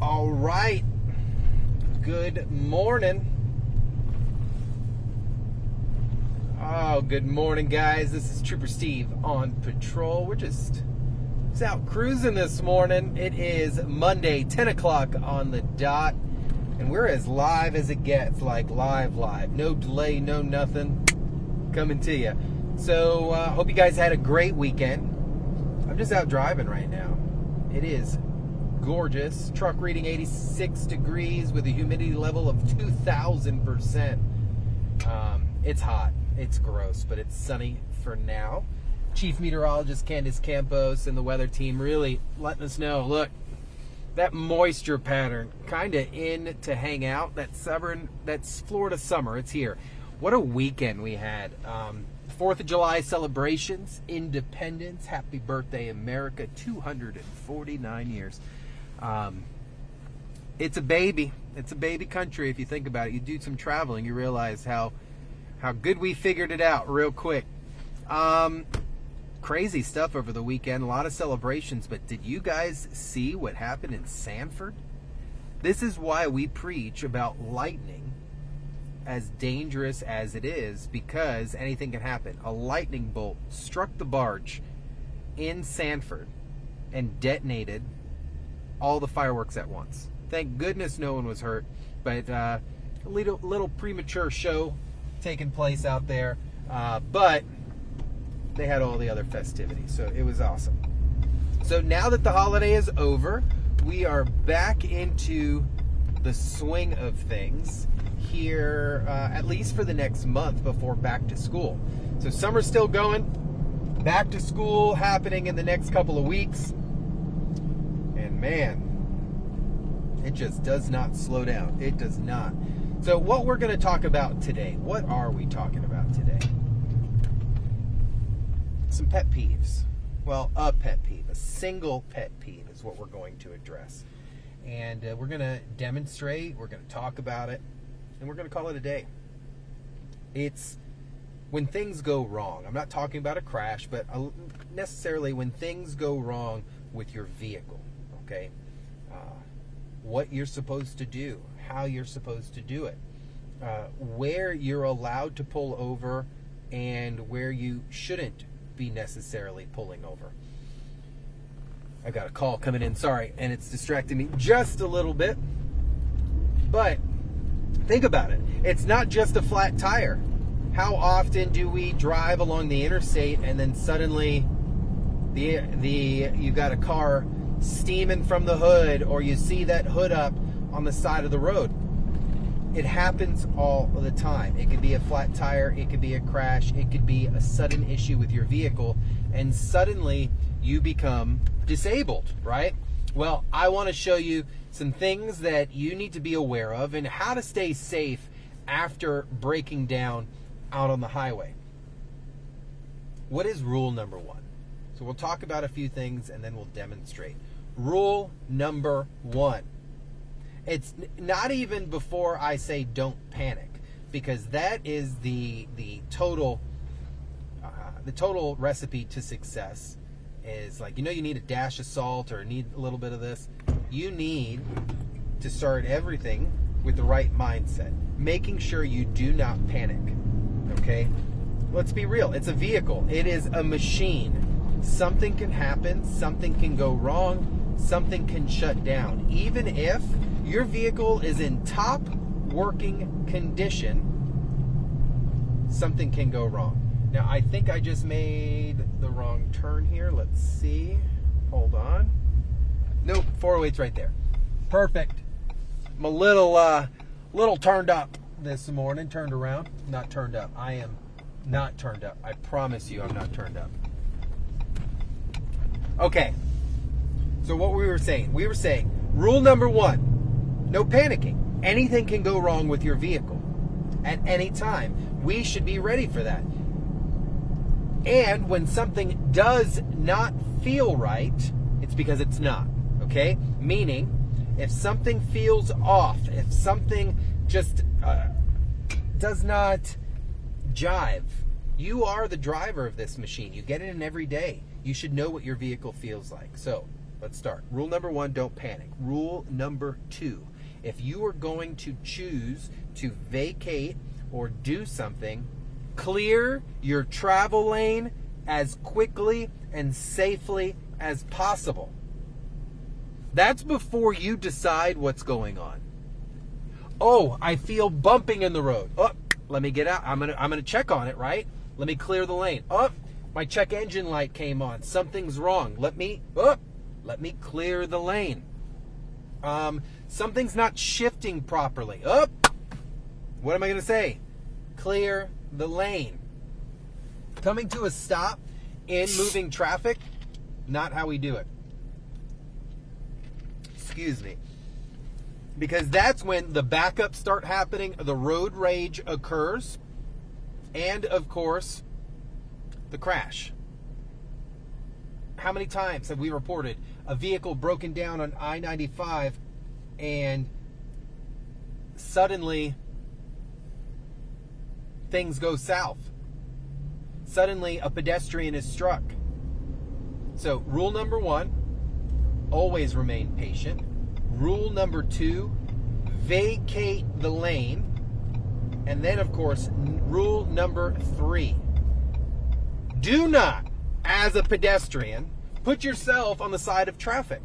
All right. Good morning. Oh, good morning, guys. This is Trooper Steve on patrol. We're just out cruising this morning. It is Monday, 10 o'clock on the dot, and we're as live as it gets, like live. No delay, no nothing. Coming to you. So, hope you guys had a great weekend. I'm just out driving right now. It is gorgeous. Truck reading 86 degrees with a humidity level of 2,000%. It's hot. It's gross, but it's sunny for now. Chief Meteorologist Candace Campos and the weather team really letting us know, look, that moisture pattern kind of in to hang out. That's Florida summer. It's here. What a weekend we had. 4th of July celebrations, independence, happy birthday America, 249 years. It's a baby country if you think about it. You do some traveling, you realize how good we figured it out real quick. Crazy stuff over the weekend, a lot of celebrations, but did you guys see what happened in Sanford? This is why we preach about lightning, as dangerous as it is, because anything can happen. A lightning bolt struck the barge in Sanford and detonated all the fireworks at once. Thank goodness no one was hurt, but a little premature show taking place out there, but they had all the other festivities, so it was awesome. So now that the holiday is over, we are back into the swing of things here, at least for the next month before back to school. So summer's still going, back to school happening in the next couple of weeks, and man, it just does not slow down. It does not. So what we're going to talk about today, what are we talking about today? Some pet peeves. Well, a pet peeve, a single pet peeve is what we're going to address. And we're going to demonstrate, we're going to talk about it, and we're going to call it a day. It's when things go wrong. I'm not talking about a crash, but necessarily when things go wrong with your vehicle, okay? What you're supposed to do, how you're supposed to do it, where you're allowed to pull over and where you shouldn't be necessarily pulling over. I got a call coming in, sorry, and it's distracting me just a little bit. But think about it. It's not just a flat tire. How often do we drive along the interstate and then suddenly you got a car steaming from the hood, or you see that hood up on the side of the road? It happens all the time. It could be a flat tire, it could be a crash, it could be a sudden issue with your vehicle, and suddenly you become disabled, right? Well, I want to show you some things that you need to be aware of and how to stay safe after breaking down out on the highway. What is rule number 1? So we'll talk about a few things and then we'll demonstrate. Rule number 1. It's not even before I say don't panic, because that is the total recipe to success. Is like, you need a dash of salt or need a little bit of this. You need to start everything with the right mindset, making sure you do not panic. Okay? Let's be real. It's a vehicle. It is a machine. Something can happen. Something can go wrong. Something can shut down. Even if your vehicle is in top working condition, something can go wrong. Now, I think I just made the wrong turn here. Let's see. Hold on. Nope, 408's right there. Perfect. I'm a little turned up this morning. Turned around. Not turned up. I am not turned up. I promise you I'm not turned up. Okay. So what we were saying rule number 1, no panicking. Anything can go wrong with your vehicle at any time. We should be ready for that. And when something does not feel right, it's because it's not, okay? Meaning, if something feels off, if something just does not jive, you are the driver of this machine. You get in every day. You should know what your vehicle feels like. So, let's start. Rule number 1, don't panic. Rule number 2, if you are going to choose to vacate or do something, clear your travel lane as quickly and safely as possible. That's before you decide what's going on. Oh, I feel bumping in the road. Oh, let me get out. I'm gonna check on it, right? Let me clear the lane. Oh, my check engine light came on. Something's wrong. Let me clear the lane. Something's not shifting properly. Oh, what am I gonna say? Clear the lane. Coming to a stop in moving traffic, not how we do it. Excuse me. Because that's when the backups start happening, the road rage occurs, and of course, the crash. How many times have we reported a vehicle broken down on I-95 and suddenly things go south? Suddenly a pedestrian is struck. So rule number 1, always remain patient. Rule number 2, vacate the lane. And then, of course, rule number 3, do not, as a pedestrian, put yourself on the side of traffic.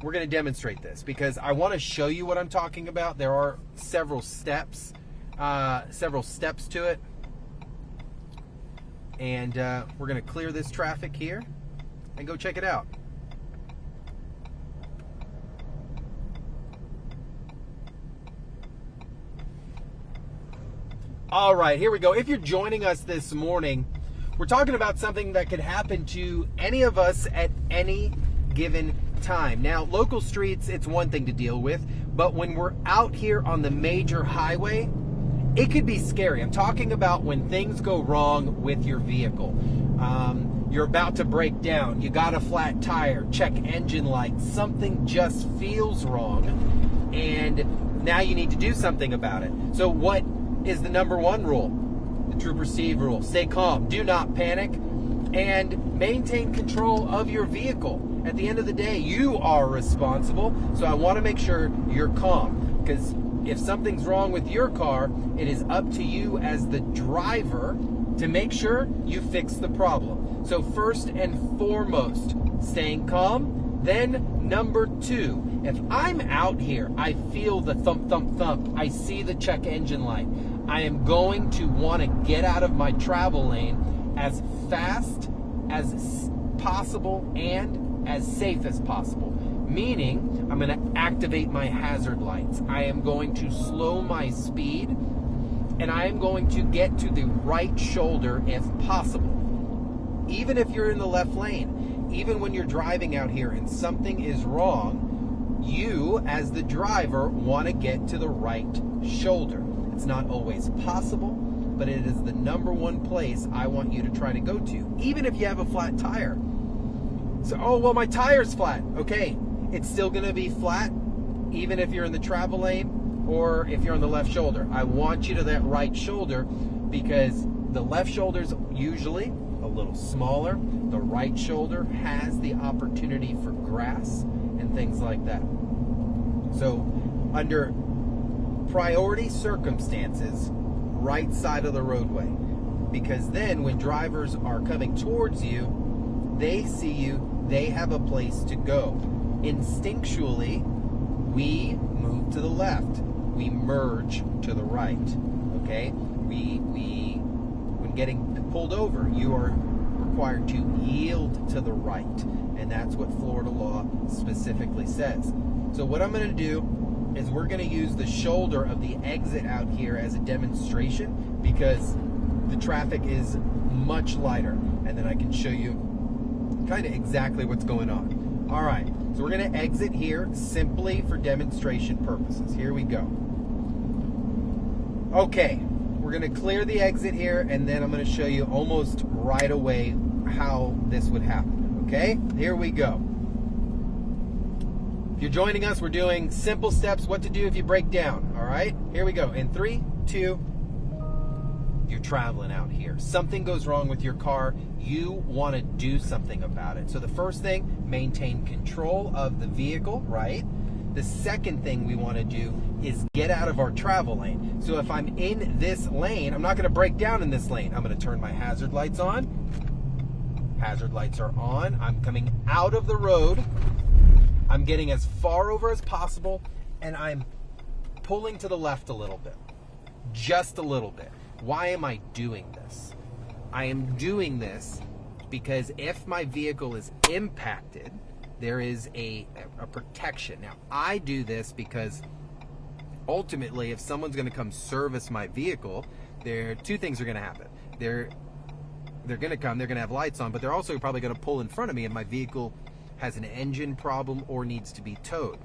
We're going to demonstrate this because I want to show you what I'm talking about. There are several steps to it. And we're going to clear this traffic here and go check it out. All right, here we go. If you're joining us this morning, we're talking about something that could happen to any of us at any given time. Now, local streets, it's one thing to deal with, but when we're out here on the major highway, it could be scary. I'm talking about when things go wrong with your vehicle. You're about to break down. You got a flat tire, check engine light. Something just feels wrong, and now you need to do something about it. So what is the number 1 rule? The True Perceive rule. Stay calm. Do not panic. And maintain control of your vehicle. At the end of the day, you are responsible. So I want to make sure you're calm. Because if something's wrong with your car, it is up to you as the driver to make sure you fix the problem. So first and foremost, staying calm. Then number 2, if I'm out here, I feel the thump, thump, thump. I see the check engine light. I am going to want to get out of my travel lane as fast as possible and as safe as possible. Meaning, I'm going to activate my hazard lights. I am going to slow my speed, and I am going to get to the right shoulder if possible. Even if you're in the left lane, even when you're driving out here and something is wrong, you, as the driver, want to get to the right shoulder. It's not always possible, but it is the number 1 place I want you to try to go to, even if you have a flat tire. So, oh, well, my tire's flat. Okay, it's still going to be flat, even if you're in the travel lane or if you're on the left shoulder. I want you to that right shoulder because the left shoulder's usually a little smaller. The right shoulder has the opportunity for grass and things like that. So, under priority circumstances, right side of the roadway, because then when drivers are coming towards you, they see you, they have a place to go. Instinctually, we move to the left, we merge to the right. Okay, when getting pulled over, you are required to yield to the right, and that's what Florida law specifically says. So what I'm going to do is we're going to use the shoulder of the exit out here as a demonstration because the traffic is much lighter, and then I can show you kind of exactly what's going on. All right, so we're going to exit here simply for demonstration purposes. Here we go. Okay, we're going to clear the exit here, and then I'm going to show you almost right away how this would happen. Okay, here we go. If you're joining us, we're doing simple steps, what to do if you break down. All right, here we go. In 3, 2, you're traveling out here. Something goes wrong with your car. You want to do something about it. So the first thing, maintain control of the vehicle, right? The second thing we want to do is get out of our travel lane. So if I'm in this lane, I'm not going to break down in this lane. I'm going to turn my hazard lights on. Hazard lights are on. I'm coming out of the road. I'm getting as far over as possible, and I'm pulling to the left a little bit. Just a little bit. Why am I doing this? I am doing this because if my vehicle is impacted, there is a protection. Now, I do this because ultimately, if someone's going to come service my vehicle, two things are going to happen. They're going to come, they're going to have lights on, but they're also probably going to pull in front of me and my vehicle has an engine problem or needs to be towed.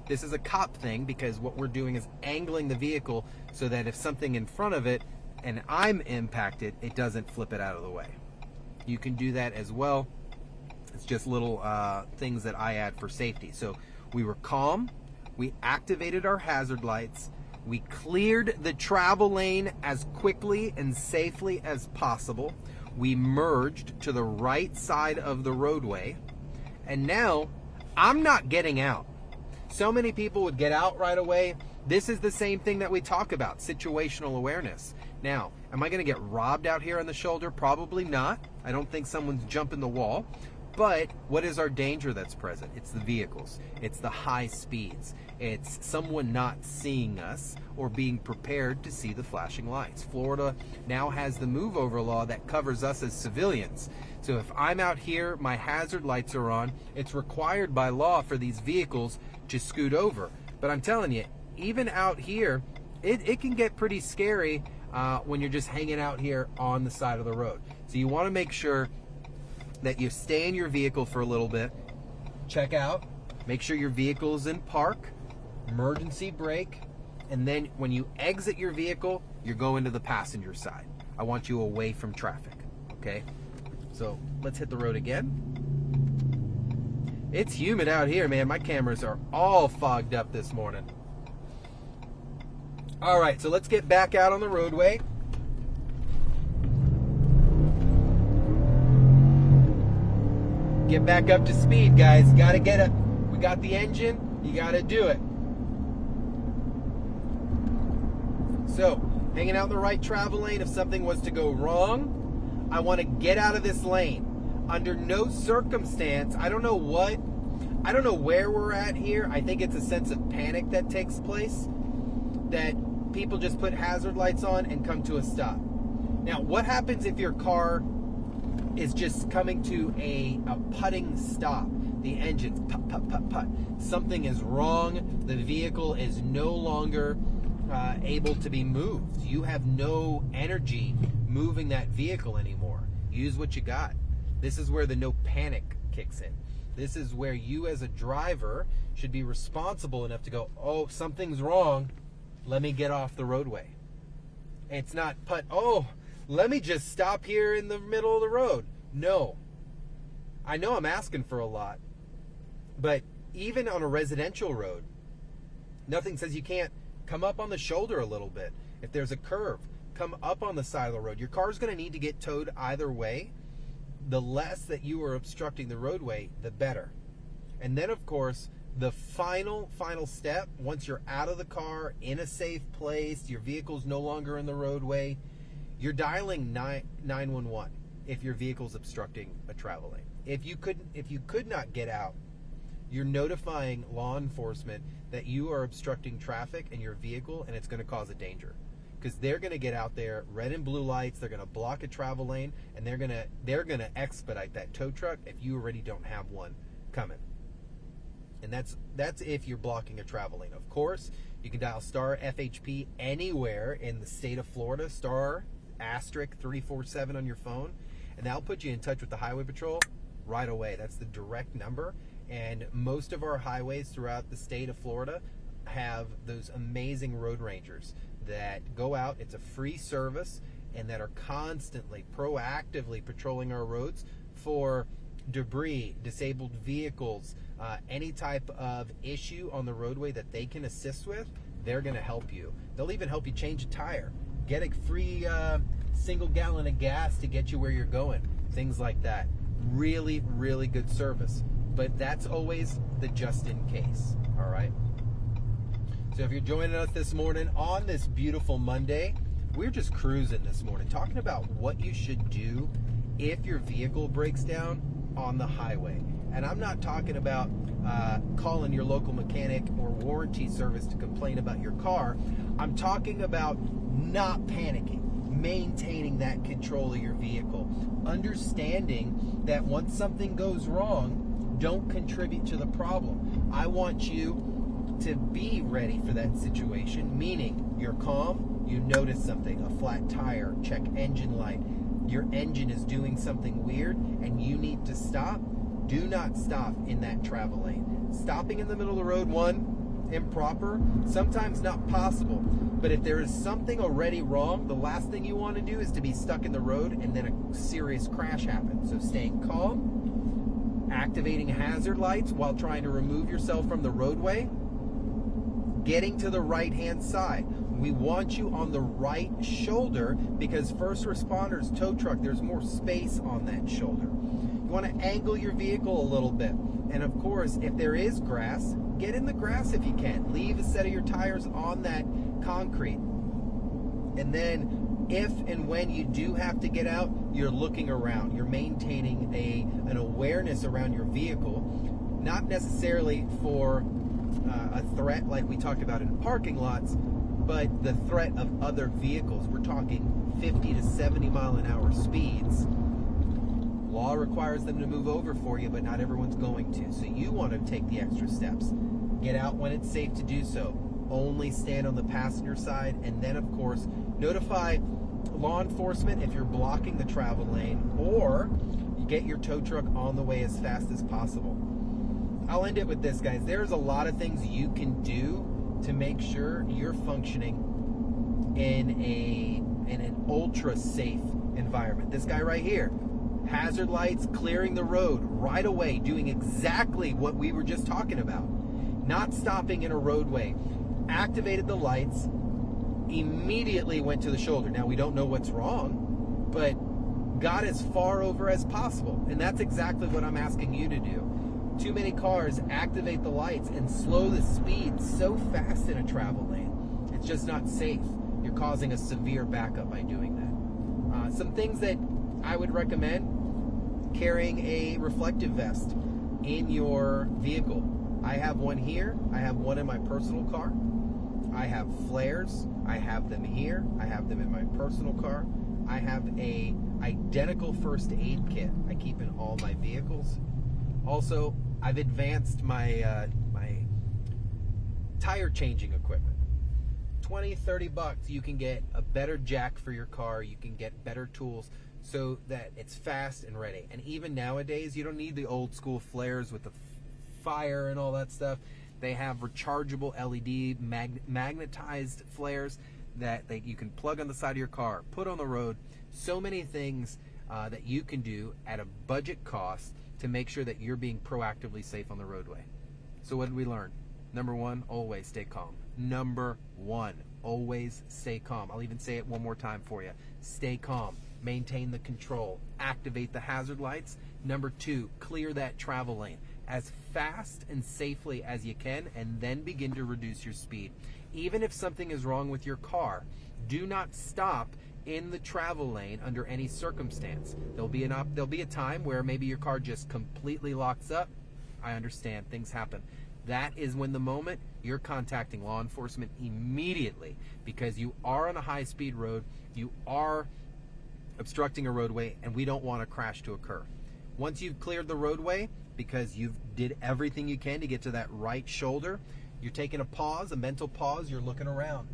This is a cop thing because what we're doing is angling the vehicle so that if something in front of it and I'm impacted, it doesn't flip it out of the way. You can do that as well. It's just little things that I add for safety. So we were calm, we activated our hazard lights, we cleared the travel lane as quickly and safely as possible. We merged to the right side of the roadway, and now I'm not getting out. So many people would get out right away. This is the same thing that we talk about, situational awareness. Now, am I going to get robbed out here on the shoulder? Probably not. I don't think someone's jumping the wall. But what is our danger that's present? It's the vehicles. It's the high speeds. It's someone not seeing us or being prepared to see the flashing lights. Florida now has the move over law that covers us as civilians. So if I'm out here, my hazard lights are on, it's required by law for these vehicles to scoot over. But I'm telling you, even out here, it can get pretty scary when you're just hanging out here on the side of the road. So you want to make sure that you stay in your vehicle for a little bit, check out, make sure your vehicle is in park, emergency brake, and then when you exit your vehicle, you're going to the passenger side. I want you away from traffic, okay? So let's hit the road again. It's humid out here, man. My cameras are all fogged up this morning. All right, so let's get back out on the roadway. Get back up to speed, guys. Gotta get it. We got the engine. You gotta do it. So, hanging out in the right travel lane. If something was to go wrong, I want to get out of this lane. Under no circumstance, I don't know where we're at here. I think it's a sense of panic that takes place, that people just put hazard lights on and come to a stop. Now, what happens if your car is just coming to a putting stop? The engine's put, put, put, put. Something is wrong. The vehicle is no longer able to be moved. You have no energy moving that vehicle anymore. Use what you got. This is where the no panic kicks in. This is where you as a driver should be responsible enough to go, oh, something's wrong. Let me get off the roadway. It's not let me just stop here in the middle of the road. No. I know I'm asking for a lot, but even on a residential road, nothing says you can't come up on the shoulder a little bit. If there's a curve, come up on the side of the road. Your car's going to need to get towed either way. The less that you are obstructing the roadway, the better. And then, of course, the final step, once you're out of the car, in a safe place, your vehicle's no longer in the roadway, you're dialing 911 if your vehicle's obstructing a travel lane. If you could not get out, you're notifying law enforcement that you are obstructing traffic in your vehicle, and it's going to cause a danger. Because they're going to get out there, red and blue lights, they're going to block a travel lane, and they're going to expedite that tow truck if you already don't have one coming. And that's if you're blocking a travel lane. Of course, you can dial star FHP anywhere in the state of Florida, star asterisk 347 on your phone, and that'll put you in touch with the Highway Patrol right away. That's the direct number. And most of our highways throughout the state of Florida have those amazing road rangers that go out. It's a free service, and that are constantly, proactively patrolling our roads for debris, disabled vehicles, any type of issue on the roadway that they can assist with. They're going to help you. They'll even help you change a tire. get a free single gallon of gas to get you where you're going. Things like that. Really, really good service. But that's always the just in case. All right. So if you're joining us this morning on this beautiful Monday, we're just cruising this morning, talking about what you should do if your vehicle breaks down on the highway. And I'm not talking about calling your local mechanic or warranty service to complain about your car. I'm talking about not panicking, maintaining that control of your vehicle, understanding that once something goes wrong, don't contribute to the problem. I want you to be ready for that situation, meaning you're calm, you notice something, a flat tire, check engine light, your engine is doing something weird and you need to stop. Do not stop in that travel lane. Stopping in the middle of the road, one, improper, sometimes not possible. But if there is something already wrong, the last thing you want to do is to be stuck in the road and then a serious crash happens. So staying calm, activating hazard lights while trying to remove yourself from the roadway, getting to the right-hand side. We want you on the right shoulder because first responders, tow truck, there's more space on that shoulder. You want to angle your vehicle a little bit. And of course, if there is grass, get in the grass if you can. Leave a set of your tires on that concrete. And then if and when you do have to get out, you're looking around. You're maintaining an awareness around your vehicle, not necessarily for a threat like we talked about in parking lots, but the threat of other vehicles. We're talking 50 to 70 mile an hour speeds. Law requires them to move over for you, but not everyone's going to. So you want to take the extra steps. Get out when it's safe to do so. Only stand on the passenger side, and then of course notify law enforcement if you're blocking the travel lane, or you get your tow truck on the way as fast as possible. I'll end it with this, guys. There's a lot of things you can do to make sure you're functioning in an ultra safe environment. This guy right here, hazard lights, clearing the road right away, doing exactly what we were just talking about. Not stopping in a roadway, activated the lights, immediately went to the shoulder. Now we don't know what's wrong, but got as far over as possible. And that's exactly what I'm asking you to do. Too many cars activate the lights and slow the speed so fast in a travel lane. It's just not safe. You're causing a severe backup by doing that. Some things that I would recommend: carrying a reflective vest in your vehicle. I have one here. I have one in my personal car. I have flares. I have them here. I have them in my personal car. I have a identical first aid kit I keep in all my vehicles. Also, I've advanced my my tire changing equipment. 20, 30 bucks, you can get a better jack for your car. You can get better tools so that it's fast and ready. And even nowadays, you don't need the old school flares with the fire and all that stuff. They have rechargeable LED magnetized flares that you can plug on the side of your car, put on the road. So many things that you can do at a budget cost to make sure that you're being proactively safe on the roadway. So what did we learn? Number one, always stay calm. Number one, always stay calm. I'll even say it one more time for you. Stay calm. Maintain the control. Activate the hazard lights. Number two, clear that travel lane as fast and safely as you can, and then begin to reduce your speed. Even if something is wrong with your car, do not stop in the travel lane under any circumstance. There'll be a time where maybe your car just completely locks up. I understand, things happen. That is when the moment you're contacting law enforcement immediately, because you are on a high-speed road, you are obstructing a roadway, and we don't want a crash to occur. Once you've cleared the roadway, because you've did everything you can to get to that right shoulder, you're taking a pause, a mental pause, you're looking around.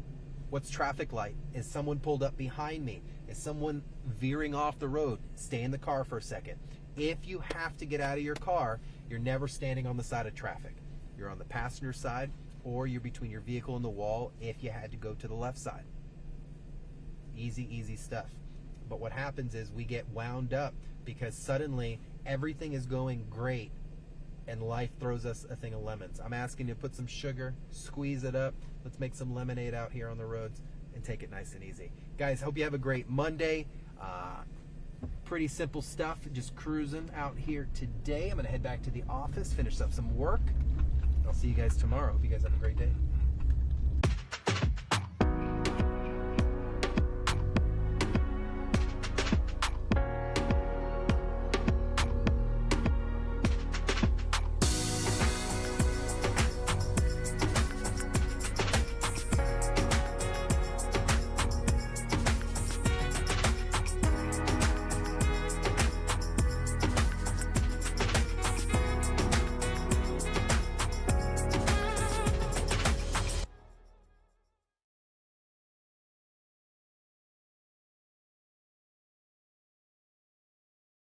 What's traffic light? Is someone pulled up behind me? Is someone veering off the road? Stay in the car for a second. If you have to get out of your car, you're never standing on the side of traffic. You're on the passenger side, or you're between your vehicle and the wall if you had to go to the left side. Easy, easy stuff. But what happens is we get wound up because suddenly everything is going great and life throws us a thing of lemons. I'm asking you to put some sugar, squeeze it up. Let's make some lemonade out here on the roads. and take it nice and easy. Guys, hope you have a great Monday. Pretty simple stuff, just cruising out here today. I'm going to head back to the office, finish up some work. I'll see you guys tomorrow. Hope you guys have a great day.